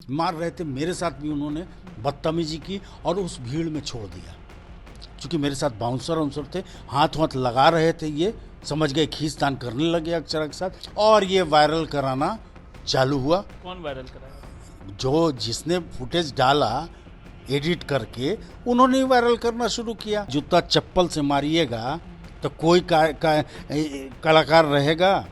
मार रहे थे, मेरे साथ भी उन्होंने बदतमीजी की और उस भीड़ में छोड़ दिया। क्योंकि मेरे साथ बाउंसर वाउंसर थे, हाथ वाथ लगा रहे थे, ये समझ गए, खींचतान करने लगे अक्षरा के साथ, और ये वायरल कराना चालू हुआ। कौन वायरल कराया? जो जिसने फुटेज डाला एडिट करके, उन्होंने ही वायरल करना शुरू किया। जूता चप्पल से मारिएगा तो कोई कलाकार रहेगा?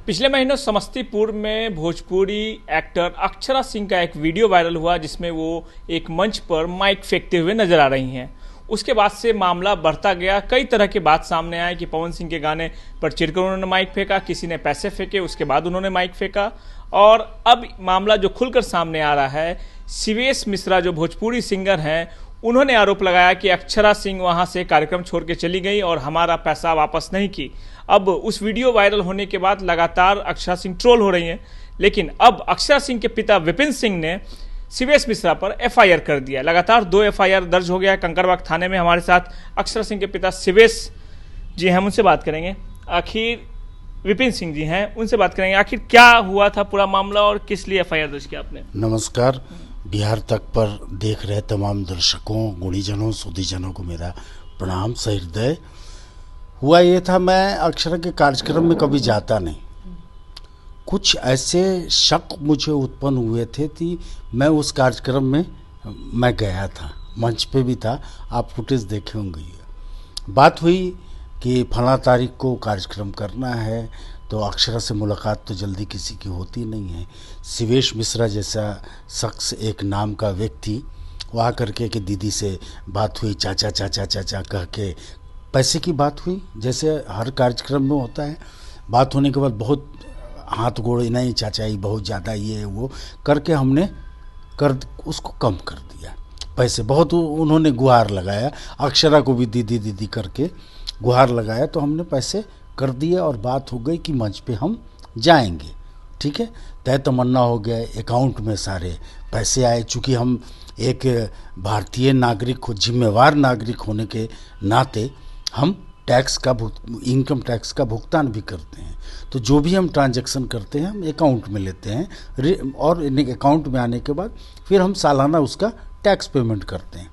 पिछले महीनों समस्तीपुर में भोजपुरी एक्टर अक्षरा सिंह का एक वीडियो वायरल हुआ जिसमें वो एक मंच पर माइक फेंकते हुए नजर आ रही हैं। उसके बाद से मामला बढ़ता गया, कई तरह की बात सामने आई कि पवन सिंह के गाने पर चिढ़कर उन्होंने माइक फेंका, किसी ने पैसे फेंके, उसके बाद उन्होंने माइक फेंका। और अब मामला जो खुलकर सामने आ रहा है, शिवेश मिश्रा जो भोजपुरी सिंगर हैं, उन्होंने आरोप लगाया कि अक्षरा सिंह वहां से कार्यक्रम छोड़ के चली गई और हमारा पैसा वापस नहीं की। अब उस वीडियो वायरल होने के बाद लगातार अक्षरा सिंह ट्रोल हो रही हैं, लेकिन अब अक्षरा सिंह के पिता विपिन सिंह ने शिवेश मिश्रा पर एफआईआर कर दिया। लगातार 2 एफआईआर दर्ज हो गया है कंकड़बाग थाने में। हमारे साथ अक्षरा सिंह के पिता शिवेश जी हैं, उनसे बात करेंगे। आखिर विपिन सिंह जी हैं, उनसे बात करेंगे, आखिर क्या हुआ था पूरा मामला और किस लिए एफआईआर दर्ज किया आपने? नमस्कार। बिहार तक पर देख रहे तमाम दर्शकों, गुणीजनों, सुधीजनों को मेरा प्रणाम सहृदय। हुआ ये था, मैं अक्षरा के कार्यक्रम में कभी जाता नहीं। कुछ ऐसे शक मुझे उत्पन्न हुए थे कि मैं उस कार्यक्रम में मैं गया था, मंच पे भी था, आप फुटेज देखे होंगे। बात हुई कि फला तारीख को कार्यक्रम करना है, तो अक्षरा से मुलाकात तो जल्दी किसी की होती नहीं है। शिवेश मिश्रा जैसा शख्स, एक नाम का व्यक्ति, वो आकर के दीदी से बात हुई, चाचा चाचा चाचा कह के पैसे की बात हुई, जैसे हर कार्यक्रम में होता है। बात होने के बाद बहुत हाथ गोड़े, नहीं चाचा ये बहुत ज़्यादा ये वो करके हमने उसको कम कर दिया। पैसे बहुत उन्होंने गुहार लगाया, अक्षरा को भी दीदी दीदी करके गुहार लगाया, तो हमने पैसे कर दिए और बात हो गई कि मंच पे हम जाएंगे। ठीक है, तय तमन्ना हो गया, अकाउंट में सारे पैसे आए। चूँकि हम एक भारतीय नागरिक, जिम्मेवार नागरिक होने के नाते हम टैक्स का इनकम टैक्स का भुगतान भी करते हैं, तो जो भी हम ट्रांजैक्शन करते हैं हम अकाउंट में लेते हैं, और अकाउंट में आने के बाद फिर हम सालाना उसका टैक्स पेमेंट करते हैं।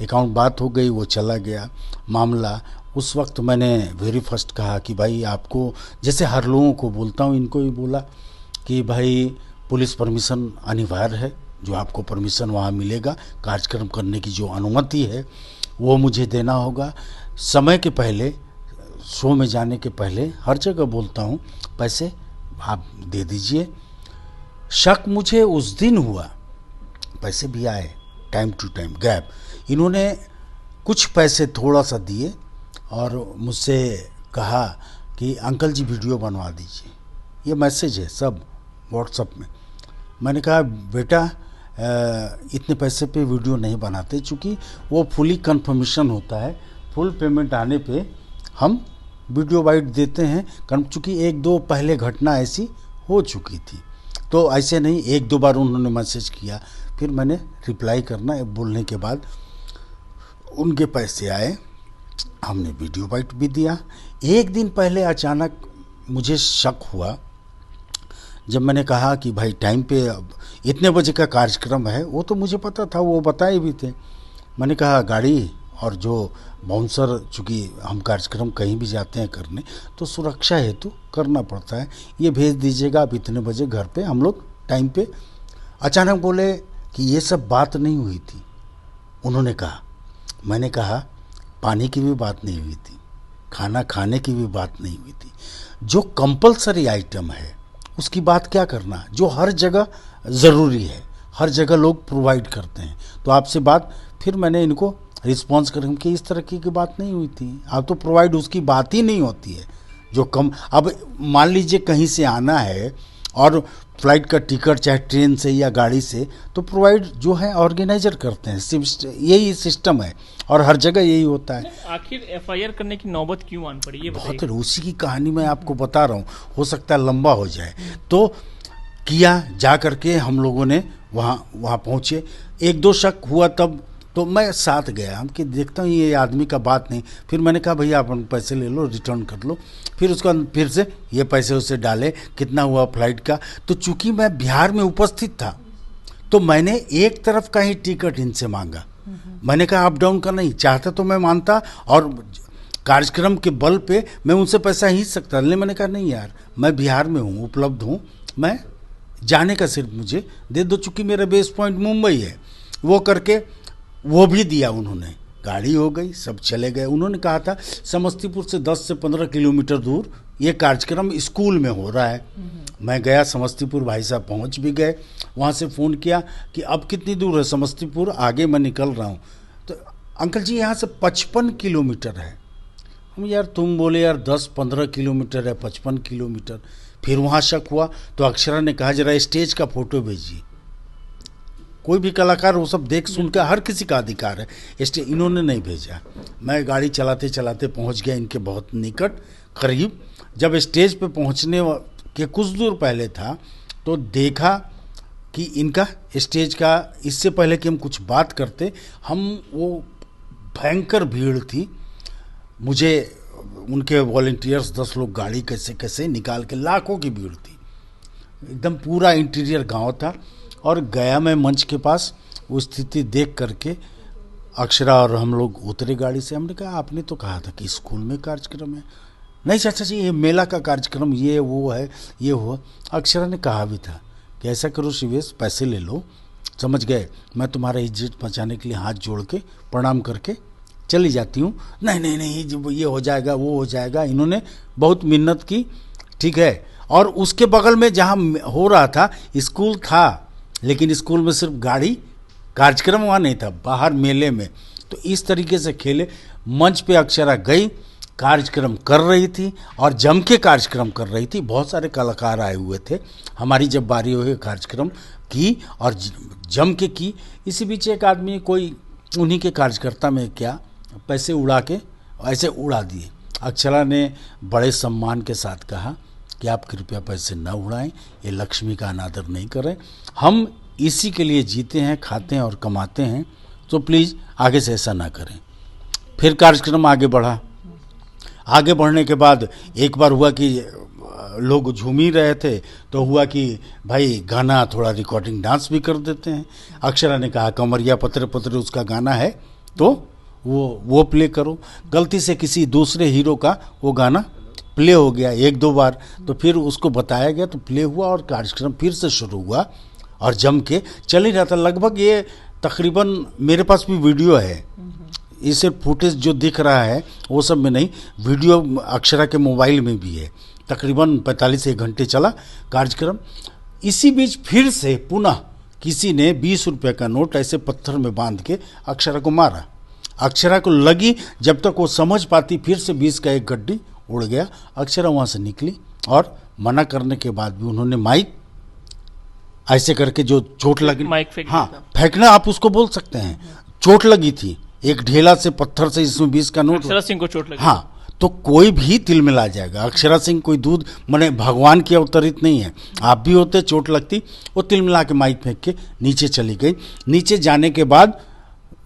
अकाउंट बात हो गई, वो चला गया मामला। उस वक्त मैंने वेरी फर्स्ट कहा कि भाई आपको, जैसे हर लोगों को बोलता हूँ, इनको भी बोला कि भाई पुलिस परमिशन अनिवार्य है, जो आपको परमिशन वहाँ मिलेगा कार्यक्रम करने की, जो अनुमति है वो मुझे देना होगा। समय के पहले, शो में जाने के पहले हर जगह बोलता हूँ, पैसे आप दे दीजिए। शक मुझे उस दिन हुआ, पैसे भी आए टाइम टू टाइम, गैप। इन्होंने कुछ पैसे थोड़ा सा दिए और मुझसे कहा कि अंकल जी वीडियो बनवा दीजिए। ये मैसेज है सब व्हाट्सएप में। मैंने कहा बेटा इतने पैसे पे वीडियो नहीं बनाते, चूँकि वो फुली कंफर्मेशन होता है, फुल पेमेंट आने पे हम वीडियो वाइट देते हैं। चूँकि 1-2 पहले घटना ऐसी हो चुकी थी, तो ऐसे नहीं, 1-2 बार उन्होंने मैसेज किया, फिर मैंने रिप्लाई करना बोलने के बाद उनके पैसे आए, हमने वीडियो वाइट भी दिया। एक दिन पहले अचानक मुझे शक हुआ, जब मैंने कहा कि भाई टाइम पे अब इतने बजे का कार्यक्रम है, वो तो मुझे पता था, वो बताए भी थे। मैंने कहा गाड़ी और जो बाउंसर, चूँकि हम कार्यक्रम कहीं भी जाते हैं करने, तो सुरक्षा हेतु करना पड़ता है, ये भेज दीजिएगा आप इतने बजे घर पे, हम लोग टाइम पे। अचानक बोले कि ये सब बात नहीं हुई थी, उन्होंने कहा। मैंने कहा पानी की भी बात नहीं हुई थी, खाना खाने की भी बात नहीं हुई थी। जो कंपलसरी आइटम है उसकी बात क्या करना, जो हर जगह ज़रूरी है, हर जगह लोग प्रोवाइड करते हैं, तो आपसे बात। फिर मैंने इनको रिस्पॉन्स करें कि इस तरह की बात नहीं हुई थी, आप तो प्रोवाइड, उसकी बात ही नहीं होती है जो कम। अब मान लीजिए कहीं से आना है और फ्लाइट का टिकट चाहे ट्रेन से या गाड़ी से, तो प्रोवाइड जो है ऑर्गेनाइजर करते हैं, यही सिस्टम है और हर जगह यही होता है। आखिर एफआईआर करने की नौबत क्यों आन पड़ी, ये बहुत उसी की कहानी मैं आपको बता रहा हूँ, हो सकता है लंबा हो जाए। तो किया, जा करके हम लोगों ने वहाँ पहुँचे। 1-2 शक हुआ तब तो मैं साथ गया, हम कि देखता हूँ ये आदमी का बात नहीं। फिर मैंने कहा भैया आप पैसे ले लो, रिटर्न कर लो। फिर उसका फिर से ये पैसे उसे डाले, कितना हुआ फ्लाइट का। तो चूंकि मैं बिहार में उपस्थित था, तो मैंने एक तरफ का ही टिकट इनसे मांगा। मैंने कहा अप डाउन का नहीं, चाहता तो मैं मानता और कार्यक्रम के बल पे मैं उनसे पैसा ही सकता, लेकिन मैंने कहा नहीं यार, मैं बिहार में हूँ, उपलब्ध हूँ, मैं जाने का सिर्फ मुझे दे दो, चूँकि मेरा बेस पॉइंट मुंबई है। वो करके वो भी दिया उन्होंने, गाड़ी हो गई, सब चले गए। उन्होंने कहा था समस्तीपुर से 10 से 15 किलोमीटर दूर ये कार्यक्रम स्कूल में हो रहा है। मैं गया समस्तीपुर, भाई साहब पहुंच भी गए। वहाँ से फ़ोन किया कि अब कितनी दूर है समस्तीपुर, आगे मैं निकल रहा हूँ। तो अंकल जी यहाँ से 55 किलोमीटर है। हम यार तुम बोले यार 10-15 किलोमीटर है, 55 किलोमीटर। फिर वहाँ शक हुआ तो अक्षरा ने कहा जरा स्टेज का फ़ोटो भेजिए। कोई भी कलाकार वो सब देख सुन के, हर किसी का अधिकार है। इन्होंने नहीं भेजा। मैं गाड़ी चलाते चलाते पहुंच गया इनके बहुत निकट, करीब। जब स्टेज पे पहुंचने के कुछ दूर पहले था तो देखा कि इनका स्टेज का, इससे पहले कि हम कुछ बात करते, वो भयंकर भीड़ थी। मुझे उनके वॉलंटियर्स 10 लोग गाड़ी कैसे कैसे निकाल के, लाखों की भीड़ थी, एकदम पूरा इंटीरियर गांव था। और गया मैं मंच के पास, वो स्थिति देख करके अक्षरा और हम लोग उतरे गाड़ी से। हमने कहा आपने तो कहा था कि स्कूल में कार्यक्रम है। नहीं चाचा जी, ये मेला का कार्यक्रम, ये वो है, ये हुआ। अक्षरा ने कहा भी था कि ऐसा करो शिवेश, पैसे ले लो, समझ गए, मैं तुम्हारा इज्जत बचाने के लिए हाथ जोड़ के प्रणाम करके चली जाती हूँ। नहीं नहीं नहीं, ये हो जाएगा, वो हो जाएगा। इन्होंने बहुत मिन्नत की, ठीक है। और उसके बगल में जहाँ हो रहा था स्कूल था, लेकिन स्कूल में सिर्फ गाड़ी, कार्यक्रम वहाँ नहीं था, बाहर मेले में। तो इस तरीके से खेले। मंच पे अक्षरा गई, कार्यक्रम कर रही थी और जम के कार्यक्रम कर रही थी। बहुत सारे कलाकार आए हुए थे। हमारी जब बारी हुई कार्यक्रम की और जम के की। इसी बीच एक आदमी, कोई उन्हीं के कार्यकर्ता में क्या, पैसे उड़ा के ऐसे उड़ा दिए। अक्षरा ने बड़े सम्मान के साथ कहा कि आप कृपया पैसे न उड़ाएं, ये लक्ष्मी का अनादर नहीं करें, हम इसी के लिए जीते हैं, खाते हैं और कमाते हैं, तो प्लीज़ आगे से ऐसा ना करें। फिर कार्यक्रम आगे बढ़ा। आगे बढ़ने के बाद एक बार हुआ कि लोग झूम ही रहे थे, तो हुआ कि भाई गाना थोड़ा रिकॉर्डिंग डांस भी कर देते हैं। अक्षरा ने कहा कमरिया पतरे पतरे उसका गाना है, तो वो प्ले करो। गलती से किसी दूसरे हीरो का वो गाना प्ले हो गया 1-2 बार, तो फिर उसको बताया गया, तो प्ले हुआ और कार्यक्रम फिर से शुरू हुआ और जम के चल ही रहा था। लगभग ये तकरीबन, मेरे पास भी वीडियो है, ये सिर्फ फुटेज जो दिख रहा है वो सब में नहीं, वीडियो अक्षरा के मोबाइल में भी है। तकरीबन 45 घंटे चला कार्यक्रम। इसी बीच फिर से पुनः किसी ने 20 रुपये का नोट ऐसे पत्थर में बांध के अक्षरा को मारा। अक्षरा को लगी, जब तक वो समझ पाती फिर से 20 का एक गड्डी उड़ गया। अक्षरा वहाँ से निकली और मना करने के बाद भी उन्होंने माइक ऐसे करके, जो चोट लगी, माइक फेंक, हाँ फेंकना आप उसको बोल सकते हैं, चोट लगी थी एक ढेला से पत्थर से, इसमें 20 का नोट। अक्षरा सिंह को चोट लगी। हाँ, तो कोई भी तिल मिला जाएगा। अक्षरा सिंह कोई दूध माने भगवान की अवतरित नहीं है, आप भी होते, चोट लगती। वो तिल मिला के माइक फेंक के नीचे चली गई। नीचे जाने के बाद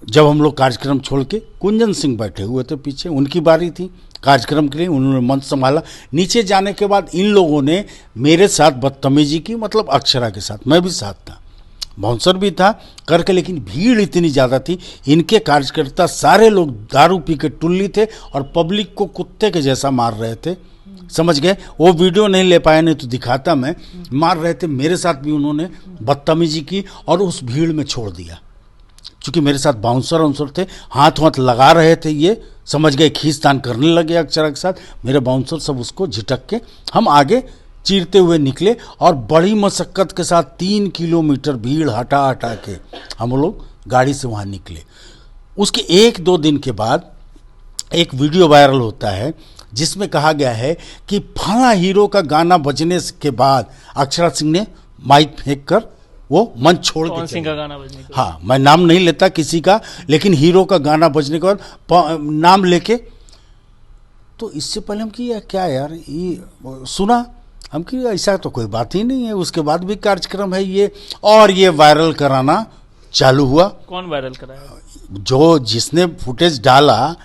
जब हम लोग कार्यक्रम छोड़ के, कुंजन सिंह बैठे हुए थे पीछे, उनकी बारी थी कार्यक्रम के लिए, उन्होंने मंच संभाला। नीचे जाने के बाद इन लोगों ने मेरे साथ बदतमीजी की, मतलब अक्षरा के साथ, मैं भी साथ था, बाउंसर भी था करके, लेकिन भीड़ इतनी ज़्यादा थी। इनके कार्यकर्ता सारे लोग दारू पी के टुल्ली थे और पब्लिक को कुत्ते के जैसा मार रहे थे, समझ गए। वो वीडियो नहीं ले पाया, नहीं तो दिखाता मैं। मार रहे थे, मेरे साथ भी उन्होंने बदतमीजी की और उस भीड़ में छोड़ दिया। चूँकि मेरे साथ बाउंसर थे, हाथ लगा रहे थे, ये समझ गए, खींचतान करने लगे अक्षरा के साथ। मेरे बाउंसर सब उसको झिटक के हम आगे चीरते हुए निकले और बड़ी मशक्क़त के साथ 3 किलोमीटर भीड़ हटा हटा के हम लोग गाड़ी से वहाँ निकले। उसके 1-2 दिन के बाद एक वीडियो वायरल होता है जिसमें कहा गया है कि फला हीरो का गाना बजने के बाद अक्षरा सिंह ने माइक फेंक कर वो मंच छोड़ के सिंह का गाना बजने के, हाँ, मैं नाम नहीं लेता किसी का, लेकिन हीरो का गाना बजने के बाद नाम लेके। तो इससे पहले हम कि क्या यार, ये सुना हम कि ऐसा तो कोई बात ही नहीं है। उसके बाद भी कार्यक्रम है ये, और ये वायरल कराना चालू हुआ। कौन वायरल कराया? जो जिसने फुटेज डाला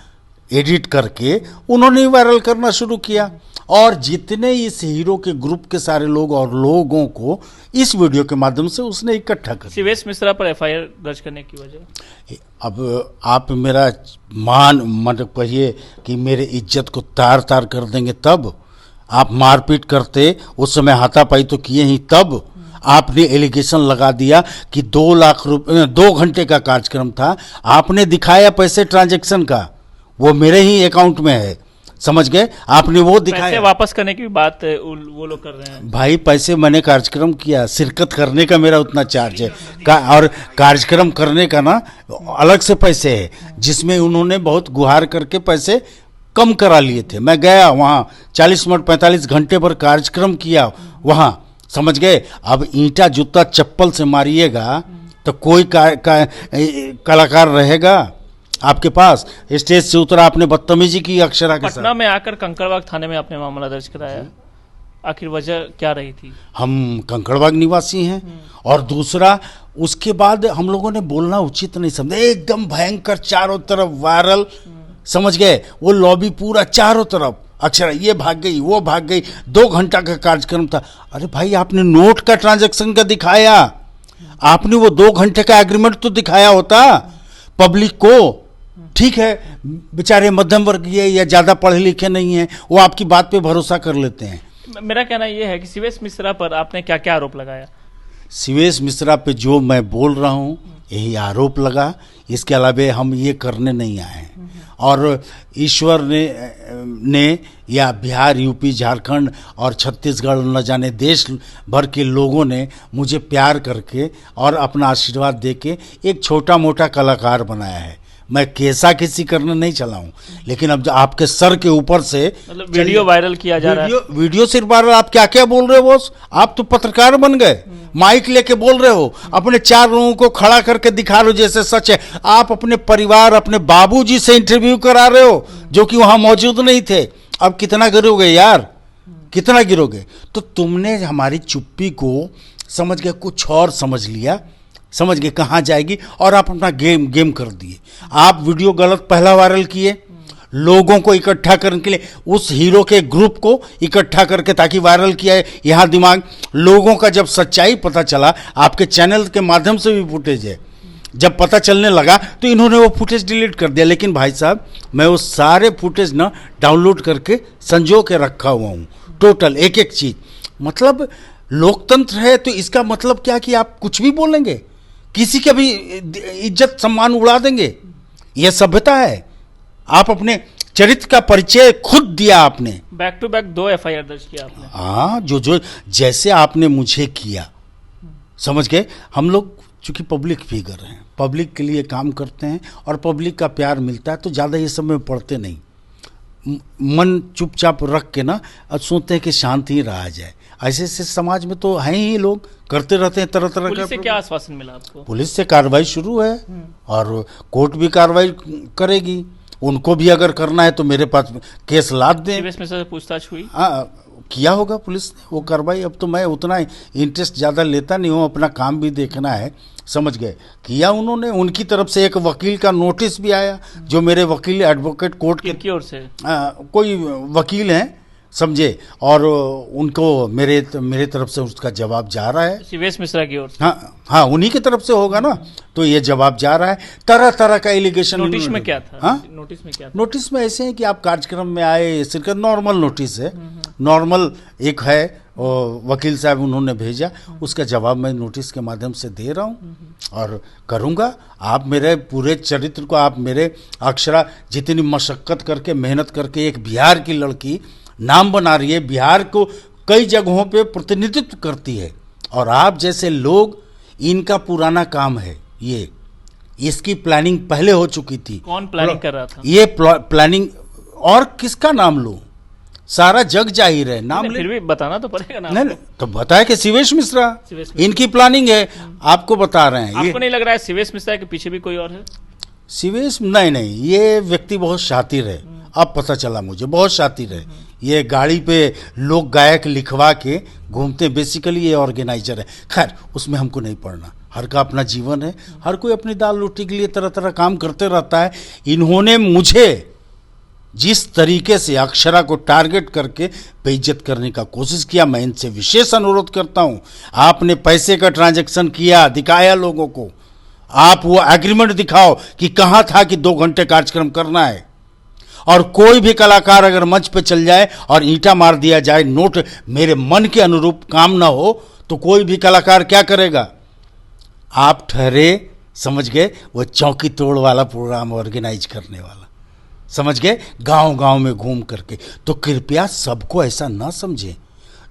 एडिट करके उन्होंने वायरल करना शुरू किया, और जितने इस हीरो के ग्रुप के सारे लोग और लोगों को इस वीडियो के माध्यम से उसने इकट्ठा कर दिया। शिवेश मिश्रा पर एफआईआर दर्ज करने की वजह? अब आप मेरा मतलब कहिए कि मेरे इज्जत को तार तार कर देंगे, तब आप मारपीट करते, उस समय हाथापाई तो किए ही, तब आपने एलिगेशन लगा दिया कि 2 लाख रुपए 2 घंटे का कार्यक्रम था, आपने दिखाया पैसे ट्रांजैक्शन का, वो मेरे ही अकाउंट में है, समझ गए, आपने वो दिखाया। पैसे वापस करने की बात वो लोग कर रहे हैं। भाई पैसे मैंने कार्यक्रम किया, शिरकत करने का मेरा उतना चार्ज है और कार्यक्रम करने का ना अलग से पैसे है, जिसमें उन्होंने बहुत गुहार करके पैसे कम करा लिए थे। मैं गया वहाँ 40 मिनट 45 घंटे पर कार्यक्रम किया वहाँ, समझ गए। अब ईंटा जूता चप्पल से मारिएगा तो कोई कलाकार रहेगा आपके पास? स्टेज से उतरा, आपने बदतमीजी की अक्षरा के साथ। पटना में आकर कंकड़बाग थाने में आपने मामला दर्ज कराया, आखिर वजह क्या रही थी? हम कंकड़बाग निवासी हैं, और दूसरा उसके बाद हम लोगों ने बोलना उचित नहीं समझा, एकदम भयंकर चारों तरफ वायरल, समझ गए, वो लॉबी पूरा चारों तरफ, अक्षरा ये भाग गई वो भाग गई, 2 घंटा का कार्यक्रम था। अरे भाई आपने नोट का ट्रांजैक्शन का दिखाया, आपने वो 2 घंटे का एग्रीमेंट तो दिखाया होता पब्लिक को। ठीक है, बेचारे मध्यम वर्गीय या ज्यादा पढ़े लिखे नहीं हैं, वो आपकी बात पे भरोसा कर लेते हैं। मेरा कहना यह है कि शिवेश मिश्रा पर आपने क्या क्या आरोप लगाया? शिवेश मिश्रा पे जो मैं बोल रहा हूँ यही आरोप लगा, इसके अलावा हम ये करने नहीं आए हैं। और ईश्वर ने या बिहार, यूपी, झारखंड और छत्तीसगढ़, न जाने देश भर के लोगों ने मुझे प्यार करके और अपना आशीर्वाद देके एक छोटा मोटा कलाकार बनाया है। मैं कैसा किसी करने नहीं चला हूँ, लेकिन अब जो आपके सर के ऊपर से मतलब वीडियो वायरल किया जा रहा है। वीडियो सिर्फ वायरल, आप क्या क्या बोल रहे हो बॉस? आप तो पत्रकार बन गए, माइक लेके बोल रहे हो, अपने 4 लोगों को खड़ा करके दिखा रहे हो जैसे सच है। आप अपने परिवार, अपने बाबूजी से इंटरव्यू करा रहे हो जो कि वहां मौजूद नहीं थे। अब कितना गिरोगे यार, कितना गिरोगे? तो तुमने हमारी चुप्पी को समझ के कुछ और समझ लिया, समझ गए कहाँ जाएगी, और आप अपना गेम कर दिए। आप वीडियो गलत पहला वायरल किए, लोगों को इकट्ठा करने के लिए, उस हीरो के ग्रुप को इकट्ठा करके ताकि वायरल किया है। यहाँ दिमाग लोगों का जब सच्चाई पता चला, आपके चैनल के माध्यम से भी फुटेज है, जब पता चलने लगा तो इन्होंने वो फुटेज डिलीट कर दिया। लेकिन भाई साहब, मैं वो सारे फुटेज ना डाउनलोड करके संजो के रखा हुआ हूँ, टोटल एक एक चीज। मतलब लोकतंत्र है तो इसका मतलब क्या कि आप कुछ भी बोलेंगे, किसी का भी इज्जत सम्मान उड़ा देंगे? यह सभ्यता है? आप अपने चरित्र का परिचय खुद दिया आपने। बैक टू बैक 2 एफआईआर दर्ज किया आपने। हाँ, जो जैसे आपने मुझे किया, समझ गए। हम लोग चूंकि पब्लिक फिगर हैं, पब्लिक के लिए काम करते हैं और पब्लिक का प्यार मिलता है, तो ज़्यादा ये सब में पढ़ते नहीं, मन चुपचाप रख के ना सोचते हैं कि शांति ही रहा जाए। ऐसे ऐसे समाज में तो हैं ही, लोग करते रहते हैं तरह तरह का। पुलिस से क्या आश्वासन मिला आपको? पुलिस से कार्रवाई शुरू है और कोर्ट भी कार्रवाई करेगी। उनको भी अगर करना है तो मेरे पास केस लाद दें। शिवेश मिश्रा से पूछताछ हुई? हाँ, किया होगा पुलिस ने वो कार्रवाई। अब तो मैं उतना इंटरेस्ट ज़्यादा लेता नहीं हूँ, अपना काम भी देखना है, समझ गए। किया उन्होंने, उनकी तरफ से एक वकील का नोटिस भी आया, जो मेरे वकील एडवोकेट कोर्ट की ओर से कोई वकील हैं, समझे, और उनको मेरे तरफ से उसका जवाब जा रहा है। शिवेश मिश्रा की ओर से? हाँ, उन्हीं की तरफ से होगा ना, तो ये जवाब जा रहा है। तरह तरह का एलिगेशन। नोटिस में क्या था? हाँ? नोटिस में क्या था? नोटिस में ऐसे है कि आप कार्यक्रम में आए, सिर्फ नॉर्मल नोटिस है, नॉर्मल एक है, और वकील साहब उन्होंने भेजा, उसका जवाब मैं नोटिस के माध्यम से दे रहा हूँ और करूँगा। आप मेरे पूरे चरित्र को, आप मेरे अक्षरा जितनी मशक्क़त करके, मेहनत करके एक बिहार की लड़की नाम बना रही है, बिहार को कई जगहों पे प्रतिनिधित्व करती है, और आप जैसे लोग, इनका पुराना काम है ये, इसकी प्लानिंग पहले हो चुकी थी। कौन प्लानिंग कर रहा था? ये प्लानिंग, और किसका नाम लूं? सारा जग जाहिर है, नाम फिर भी बताना तो पड़ेगा ना। नहीं तो बताया कि शिवेश मिश्रा इनकी प्लानिंग है, आपको बता रहे हैं। आपको नहीं लग रहा है शिवेश मिश्रा के पीछे भी कोई और है? शिवेश नहीं, ये व्यक्ति बहुत शातिर है, अब पता चला मुझे, बहुत शातिर है। ये गाड़ी पे लोग गायक लिखवा के घूमते, बेसिकली ये ऑर्गेनाइजर है। खैर, उसमें हमको नहीं पढ़ना, हर का अपना जीवन है, हर कोई अपनी दाल रोटी के लिए तरह तरह काम करते रहता है। इन्होंने मुझे जिस तरीके से अक्षरा को टारगेट करके बेइज्जत करने का कोशिश किया, मैं इनसे विशेष अनुरोध करता हूं, आपने पैसे का ट्रांजैक्शन किया, दिखाया लोगों को, आप वो एग्रीमेंट दिखाओ कि कहां था कि 2 घंटे कार्यक्रम करना है। और कोई भी कलाकार अगर मंच पे चल जाए और ईंटा मार दिया जाए, नोट मेरे मन के अनुरूप काम ना हो, तो कोई भी कलाकार क्या करेगा? आप ठहरे, समझ गए, वो चौकी तोड़ वाला प्रोग्राम ऑर्गेनाइज करने वाला, समझ गए, गांव गांव में घूम करके। तो कृपया सबको ऐसा ना समझें,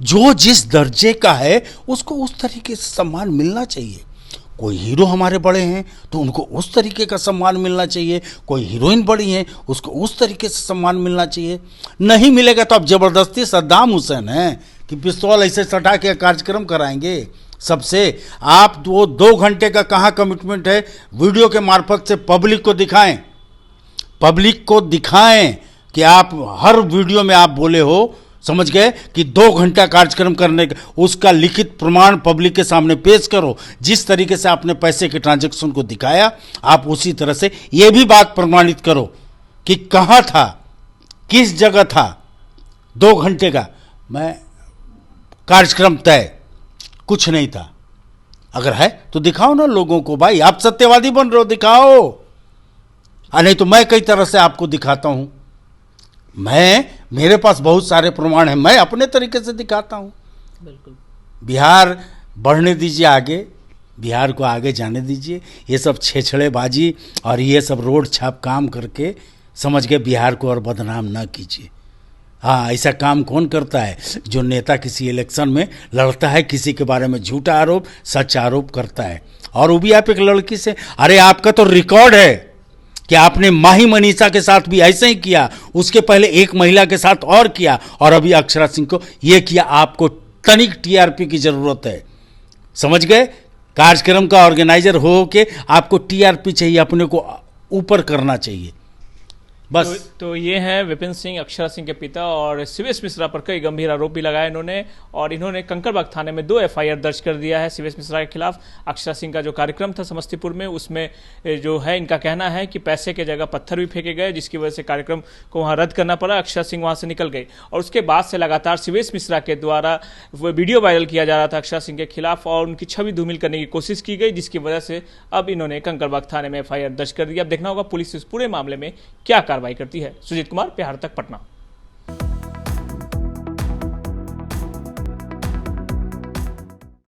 जो जिस दर्जे का है उसको उस तरीके से सम्मान मिलना चाहिए। कोई हीरो हमारे बड़े हैं तो उनको उस तरीके का सम्मान मिलना चाहिए, कोई हीरोइन बड़ी हैं उसको उस तरीके से सम्मान मिलना चाहिए। नहीं मिलेगा तो आप जबरदस्ती सद्दाम हुसैन हैं कि पिस्तौल ऐसे सटा के कार्यक्रम कराएंगे सबसे। आप वो 2 घंटे का कहाँ कमिटमेंट है? वीडियो के मार्फत से पब्लिक को दिखाएं, पब्लिक को दिखाएं कि आप हर वीडियो में आप बोले हो, समझ गए, कि 2 घंटा कार्यक्रम करने का उसका लिखित प्रमाण पब्लिक के सामने पेश करो। जिस तरीके से आपने पैसे के ट्रांजैक्शन को दिखाया, आप उसी तरह से ये भी बात प्रमाणित करो कि कहाँ था, किस जगह था। 2 घंटे का मैं कार्यक्रम तय, कुछ नहीं था। अगर है तो दिखाओ ना लोगों को, भाई आप सत्यवादी बन रहे हो, दिखाओ। नहीं तो मैं कई तरह से आपको दिखाता हूं, मेरे पास बहुत सारे प्रमाण हैं, मैं अपने तरीके से दिखाता हूं। बिल्कुल। बिहार बढ़ने दीजिए आगे, बिहार को आगे जाने दीजिए। ये सब छेछड़ेबाजी और ये सब रोड छाप काम करके, समझ गए, बिहार को और बदनाम ना कीजिए। हाँ, ऐसा काम कौन करता है? जो नेता किसी इलेक्शन में लड़ता है, किसी के बारे में झूठा आरोप सच आरोप करता है, और वो भी आप एक लड़की से। अरे आपका तो रिकॉर्ड है कि आपने माही मनीषा के साथ भी ऐसे ही किया, उसके पहले एक महिला के साथ और किया, और अभी अक्षरा सिंह को ये किया। आपको तनिक टीआरपी की जरूरत है, समझ गए। कार्यक्रम का ऑर्गेनाइजर हो के आपको टीआरपी चाहिए, अपने को ऊपर करना चाहिए बस। तो ये हैं विपिन सिंह, अक्षरा सिंह के पिता, और शिवेश मिश्रा पर कई गंभीर आरोप भी लगाए इन्होंने, और इन्होंने कंकड़बाग थाने में 2 एफआईआर दर्ज कर दिया है शिवेश मिश्रा के खिलाफ। अक्षरा सिंह का जो कार्यक्रम था समस्तीपुर में, उसमें जो है इनका कहना है कि पैसे के जगह पत्थर भी फेंके गए, जिसकी वजह से कार्यक्रम को वहाँ रद्द करना पड़ा। अक्षरा सिंह वहाँ से निकल गई, और उसके बाद से लगातार शिवेश मिश्रा के द्वारा वो वीडियो वायरल किया जा रहा था अक्षरा सिंह के खिलाफ, और उनकी छवि धूमिल करने की कोशिश की गई, जिसकी वजह से अब इन्होंने कंकड़बाग थाने में एफआईआर दर्ज कर दिया। अब देखना होगा पुलिस इस पूरे मामले में क्या कार्रवाई करती है। सुजीत कुमार, बिहार तक, पटना।